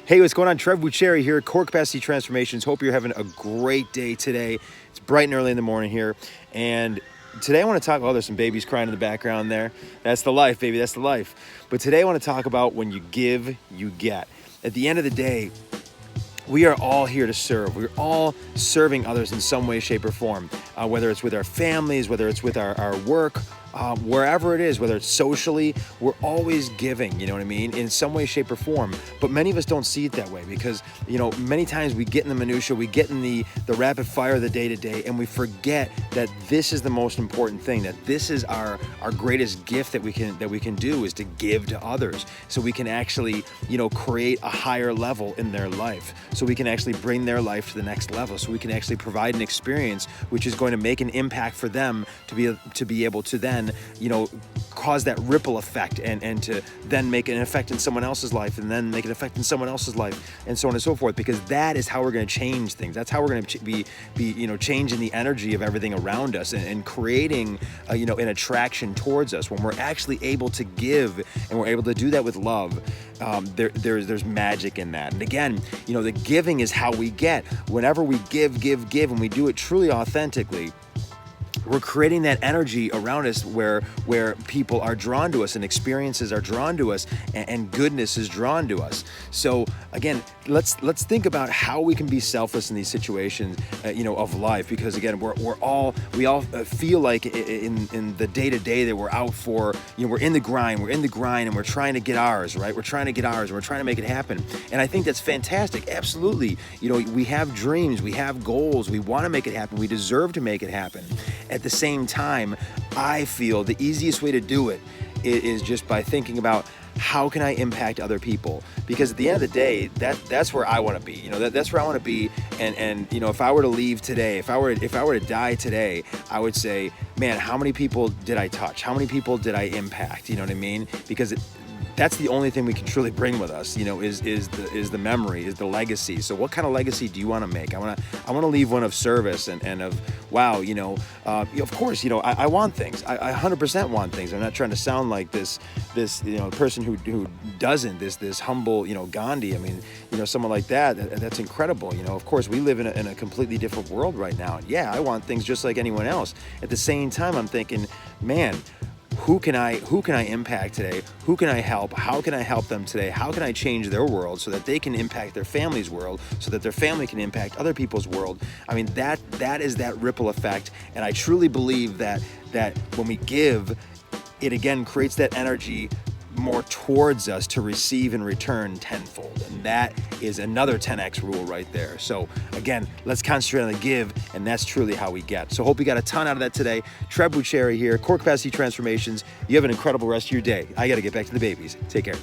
Hey, what's going on? Trev Bucheri here, Core Capacity Transformations. Hope you're having a great day today. It's bright and early in the morning here. And today I want to talk about, there's some babies crying in the background there. That's the life, baby, that's the life. But today I want to talk about when you give, you get. At the end of the day, we are all here to serve. We're all serving others in some way, shape, or form, whether it's with our families, whether it's with our work, wherever it is, whether it's socially, we're always giving, you know what I mean, in some way, shape, or form. But many of us don't see it that way because, you know, many times we get in the minutia, we get in the rapid fire of the day-to-day, and we forget that this is the most important thing, that this is our greatest gift that we can do, is to give to others, so we can actually, you know, create a higher level in their life, so we can actually bring their life to the next level, so we can actually provide an experience which is going to make an impact for them to be able to then, you know, cause that ripple effect and to then make an effect in someone else's life, and then make an effect in someone else's life, and so on and so forth, because that is how we're going to change things. That's how we're going to be you know, changing the energy of everything around us, and creating you know, an attraction towards us. When we're actually able to give, and we're able to do that with love, there's magic in that. And again, you know, the giving is how we get. Whenever we give, and we do it truly authentically, we're creating that energy around us where people are drawn to us, and experiences are drawn to us, and goodness is drawn to us. So again, let's think about how we can be selfless in these situations, you know, of life, because again, we all feel like in the day-to-day that we're out for, you know, we're in the grind, and we're trying to get ours, right? We're trying to get ours, and we're trying to make it happen. And I think that's fantastic. Absolutely. You know, we have dreams, we have goals, we want to make it happen, we deserve to make it happen. At the same time, I feel the easiest way to do it is just by thinking about, how can I impact other people? Because at the end of the day, that's where I want to be. You know, that's where I want to be. And you know, if I were to leave today, if I were to die today, I would say, man, how many people did I touch? How many people did I impact? You know what I mean? Because that's the only thing we can truly bring with us, you know, is the memory, is the legacy. So what kind of legacy do you want to make? I want to leave one of service and of, wow, you know, of course, you know, I want things. I 100% want things. I'm not trying to sound like this you know, person who doesn't, this humble, you know, Gandhi. I mean, you know, someone like that's incredible. You know, of course, we live in a completely different world right now. And yeah, I want things just like anyone else. At the same time, I'm thinking, man, who can I impact today? Who can I help? How can I help them today? How can I change their world so that they can impact their family's world, so that their family can impact other people's world? I mean, that is that ripple effect. And I truly believe that when we give, it again creates that energy more towards us to receive and return tenfold. And that is another 10x rule right there. So again, let's concentrate on the give, and that's truly how we get. So hope you got a ton out of that today. Trev Bucheri here, Core Capacity Transformations. You have an incredible rest of your day. I got to get back to the babies. Take care.